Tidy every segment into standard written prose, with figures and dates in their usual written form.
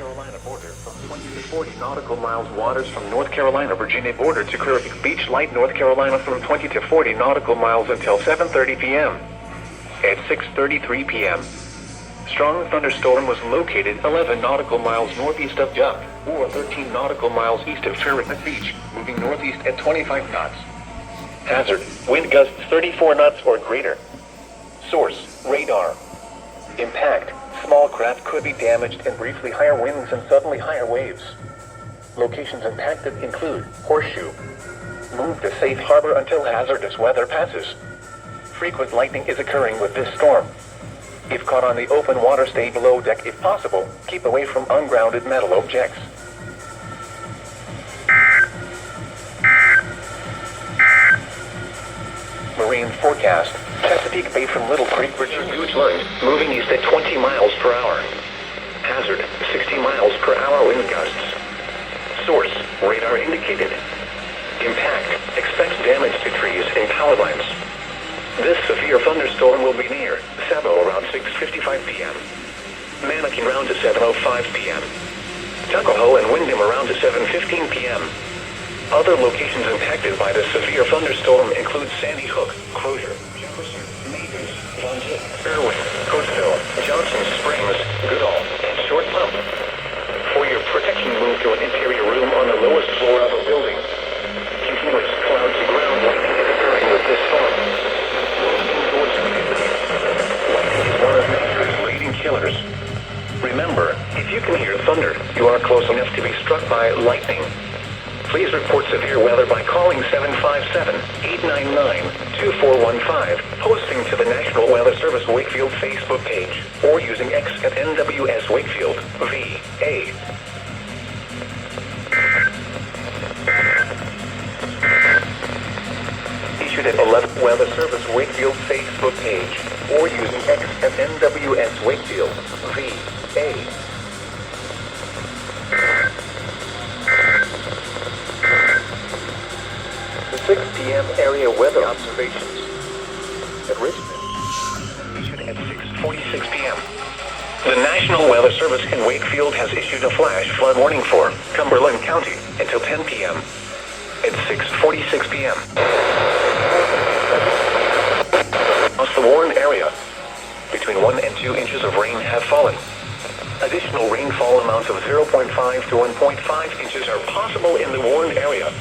Carolina border from 20 to 40 nautical miles. Waters from North Carolina, Virginia border to Clear Beach, Light, North Carolina from 20 to 40 nautical miles until 7:30 p.m. At 6:33 p.m. Strong thunderstorm was located 11 nautical miles northeast of Duck, or 13 nautical miles east of Clear Beach, moving northeast at 25 knots. Hazard, wind gusts 34 knots or greater. Source, radar. Impact, small craft could be damaged and briefly higher winds and suddenly higher waves. Locations impacted include Horseshoe. Move to safe harbor until hazardous weather passes. Frequent lightning is occurring with this storm. If caught on the open water, stay below deck if possible. Keep away from ungrounded metal objects. Marine forecast. Chesapeake Bay from Little Creek, Virginia. Huge line, moving east at 20 miles per hour. Hazard, 60 miles per hour wind gusts. Source, radar indicated. Impact, expect damage to trees and power lines. This severe thunderstorm will be near Sabo around 6:55 p.m. Mannequin around to 7:05 p.m. Tuckahoe and Windham around to 7:15 p.m. Other locations impacted by the severe thunderstorm include Sandy Hook, Crozier, Jefferson, Mavis, Von Tick, Irwin, Coatesville, Johnson Springs, Goodall, and Short Pump. For your protection, move to an interior room on the lowest floor of a building. Continuous cloud to ground lightning is occurring with this storm. One of nature's leading killers. Remember, if you can hear thunder, you are close enough to be struck by lightning. Please report severe weather by calling 757-899-2415, posting to the National Weather Service Wakefield Facebook page, or using X at NWS Wakefield, VA. Issued at 11 Weather Service Wakefield Facebook page, or using X at NWS Wakefield, VA. The 6 p.m. area weather observations. At Richmond, issued at 6:46 p.m. The National Weather Service in Wakefield has issued a flash flood warning for Cumberland County until 10 p.m. At 6:46 p.m. Across the Warren area, between 1 and 2 inches of rain have fallen. Additional rainfall amounts of 0.5 to 1.5 inches are possible in the Warren area.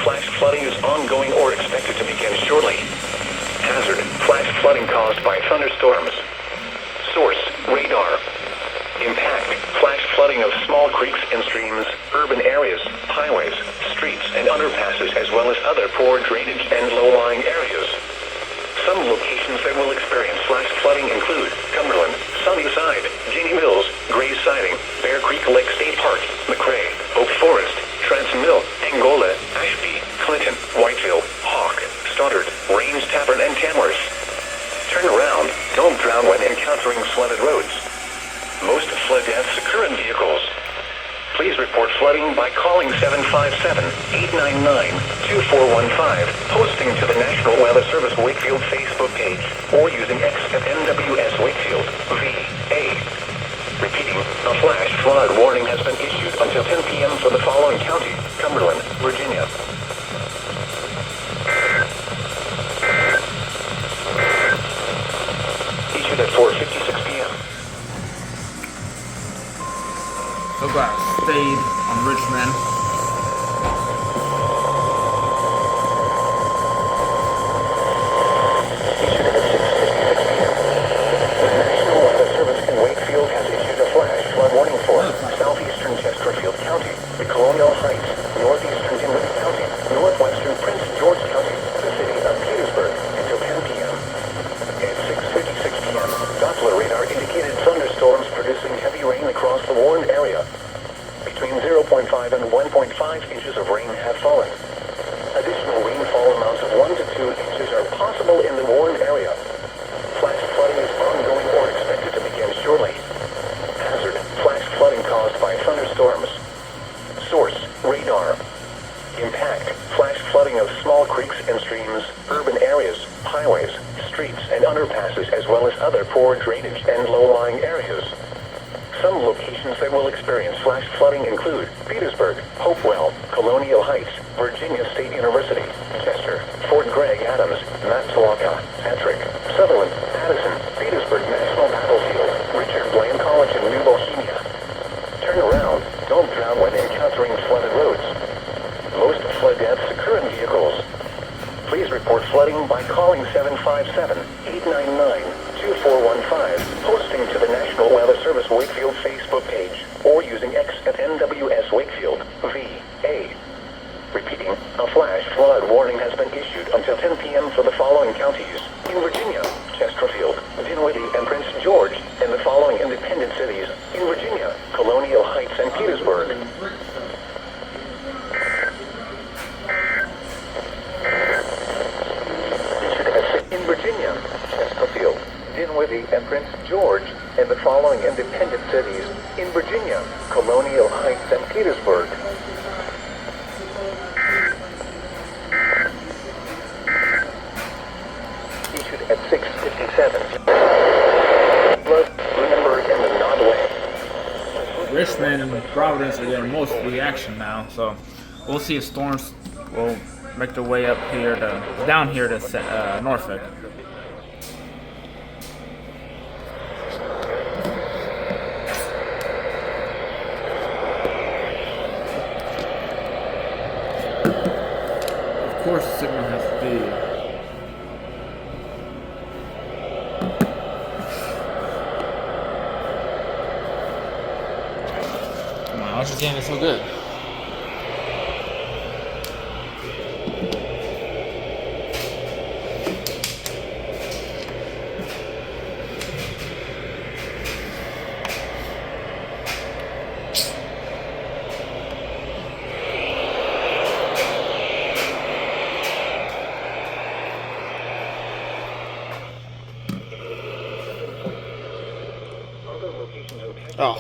Flash flooding is ongoing or expected to begin shortly. Hazard, flash flooding caused by thunderstorms. Source, radar. Impact, flash flooding of small creeks and streams, urban areas, highways, streets, and underpasses, as well as other poor drainage and low-lying areas. Some locations that will experience flash flooding include Cumberland, Sunnyside, Jenny Mills, Gray's Siding, Bear Creek Lake State Park, McRae, Oak Forest, Trans Mill, Angola, Ashby, Clinton, Whiteville, Hawk, Stoddard, Rains Tavern, and Tamworth. Turn around, don't drown when encountering flooded roads. Most flood deaths occur in vehicles. Please report flooding by calling 757-899-2415, posting to the National Weather Service Wakefield Facebook page, or using X at NWS Wakefield, VA. Repeating, a flash flood warning has been issued until 10 p.m. for the following county: Cumberland, Virginia. Issued at 4:56 p.m. So guys, stayed on Richmond. Southeastern Chesterfield County, the Colonial Heights, northeastern Dinwiddie County, northwestern Prince George County, the city of Petersburg, until 10 p.m. At 6:56 p.m., Doppler radar indicated thunderstorms producing heavy rain across the Warren area. Between 0.5 and 1.5 inches of rain have fallen. Additional rainfall amounts of 1 to 2 inches are possible in the Warren area. Flash flooding is ongoing or expected to begin shortly. Hazard, flash flooding caused by thunderstorms. Source, radar. Impact, flash flooding of small creeks and streams, urban areas, highways, streets, and underpasses, as well as other poor drainage and low-lying areas. Some locations locations that will experience flash flooding include Petersburg, Hopewell, Colonial Heights, Virginia State University, Chester, Fort Gregg Adams, Matsalaka, Patrick, Sutherland, Addison, Petersburg National Battlefield, Richard Bland College in New Bohemia. Turn around, don't drown when encountering flooded roads. Most flood deaths occur in vehicles. Please report flooding by calling 757-899-2415, posting to the National Weather Service Wakefield Facebook page, or using X at NWS Wakefield, VA. Repeating, a flash flood warning has been issued until 10 p.m. for the following counties: in Virginia, Chesterfield, Dinwiddie, and Prince George, and the following independent cities: in Virginia, Colonial Heights and Petersburg. In Virginia, Chesterfield, Dinwiddie, and Prince George, and the following independent cities: in Virginia, Colonial Heights and Petersburg. Issued at 6:57. Lunenburg and the Nodway. Richmond and Providence are getting most of the action now, so we'll see if storms will make their way up here to down here to Norfolk. Of course, the signal has to be. Come on, how's this game so good? Oh.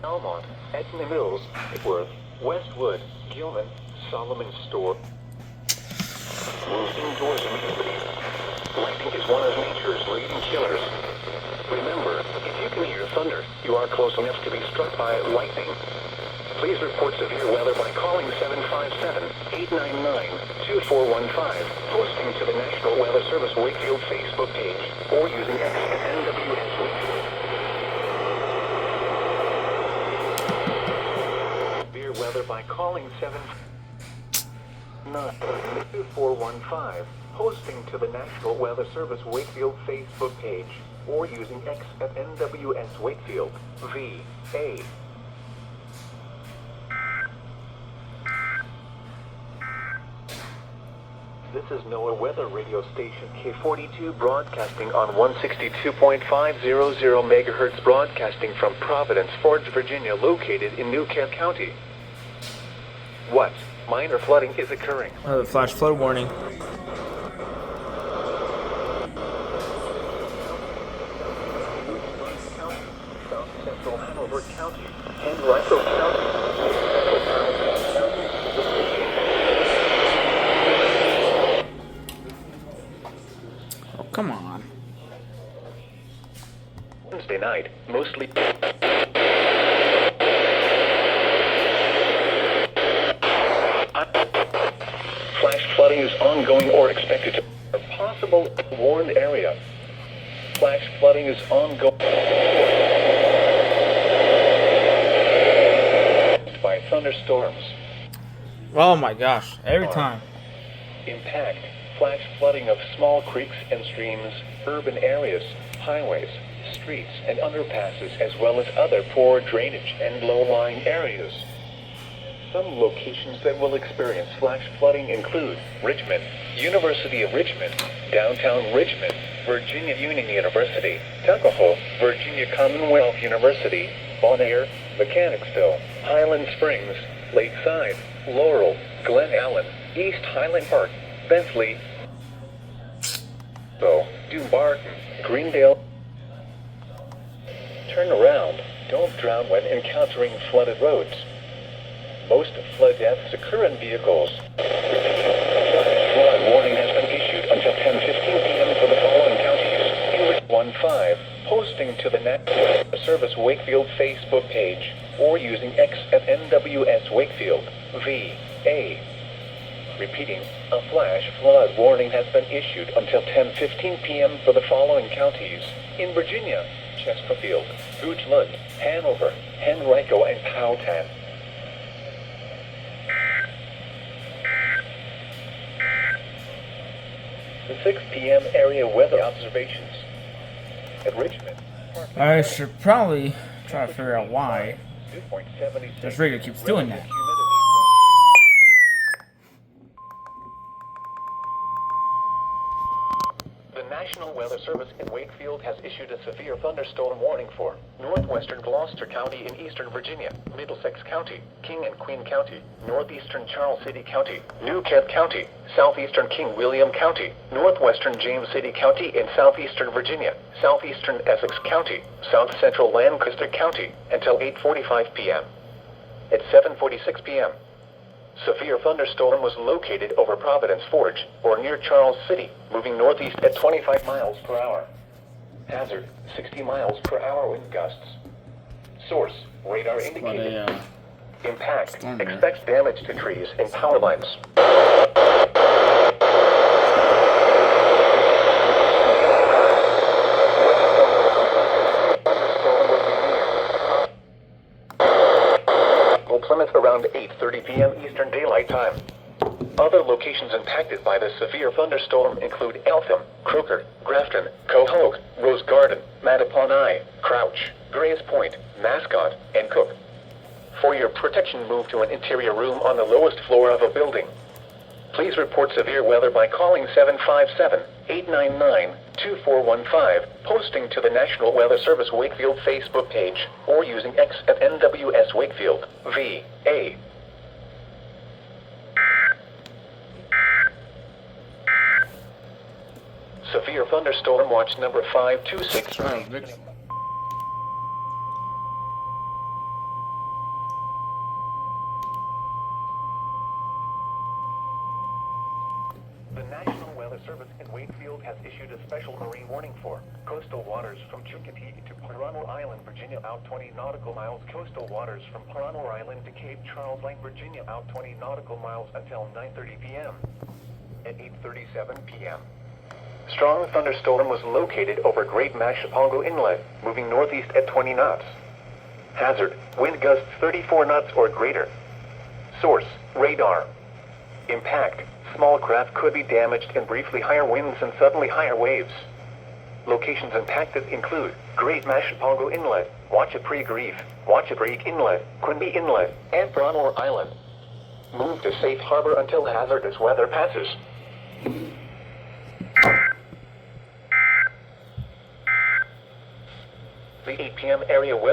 Almont, Etna Mills, Whitworth, Westwood, Gilman, Solomon Store. Move indoors immediately. Lightning is one of nature's leading killers. Remember, if you can hear thunder, you are close enough to be struck by lightning. Please report severe weather by calling 757-899-2415, posting to the National Weather Service Wakefield Facebook page, or using X at NWS Wakefield. Severe weather by calling 759-2415, posting to the National Weather Service Wakefield Facebook page, or using X at NWS Wakefield, VA. This is NOAA Weather Radio Station K42 broadcasting on 162.500 MHz, broadcasting from Providence Forge, Virginia, located in New Kent County. What? Minor flooding is occurring. Flash flood warning. South Central Hanover County, and Rifle County. Oh, come on. Wednesday night, mostly. Flash flooding is ongoing or expected to. A possible warned area. Flash flooding is ongoing. By thunderstorms. Oh my gosh, every time. Impact. Flash flooding of small creeks and streams, urban areas, highways, streets, and underpasses, as well as other poor drainage and low-lying areas. Some locations that will experience flash flooding include Richmond, University of Richmond, downtown Richmond, Virginia Union University, Tuckahoe, Virginia Commonwealth University, Bon Air, Mechanicsville, Highland Springs, Lakeside, Laurel, Glen Allen, East Highland Park, Bentley, Dumbarton, Greendale. Turn around. Don't drown when encountering flooded roads. Most flood deaths occur in vehicles. Flood warning has been issued until 10:15 p.m. for the following counties. English 15, posting to the Net Service Wakefield Facebook page, or using X at NWS Wakefield, VA. Repeating, a flash flood warning has been issued until 10:15 p.m. for the following counties. In Virginia, Chesterfield, Goochland, Hanover, Henrico, and Powhatan. The 6 p.m. area weather observations. At Richmond, I should probably try to figure out why 2.76. this radio keeps doing that. The National Weather Service in Wakefield has issued a severe thunderstorm warning for northwestern Gloucester County in eastern Virginia, Middlesex County, King and Queen County, northeastern Charles City County, New Kent County, southeastern King William County, northwestern James City County in southeastern Virginia, southeastern Essex County, south central Lancaster County, until 8:45 p.m. At 7:46 p.m., severe thunderstorm was located over Providence Forge, or near Charles City, moving northeast at 25 miles per hour. Hazard, 60 miles per hour wind gusts. Source, radar indicated. Impact, storm there. expects damage to trees and power lines. Plymouth around 8:30 p.m. Eastern Daylight Time. Other locations impacted by the severe thunderstorm include Eltham, Crooker, Grafton, Cohogue, Rose Garden, Mattapan, Crouch, Grays Point, Mascot, and Cook. For your protection, move to an interior room on the lowest floor of a building. Please report severe weather by calling 757-899-2415, posting to the National Weather Service Wakefield Facebook page, or using X at NWS Wakefield, VA. Severe thunderstorm watch number 526. The National Weather Service in Wakefield has issued a special marine warning for coastal waters from Chukatee to Parano Island, Virginia, out 20 nautical miles. Coastal waters from Parano Island to Cape Charles, Lake, Virginia, out 20 nautical miles until 9:30 p.m. At 8:37 p.m., strong thunderstorm was located over Great Mashapongo Inlet, moving northeast at 20 knots. Hazard, wind gusts 34 knots or greater. Source, radar. Impact, small craft could be damaged and briefly higher winds and suddenly higher waves. Locations impacted include Great Mashapongo Inlet, Wachapreague Reef, Wachapreague Inlet, Quinby Inlet, and Bronor Island. Move to safe harbor until hazardous weather passes. The 8 p.m. area weather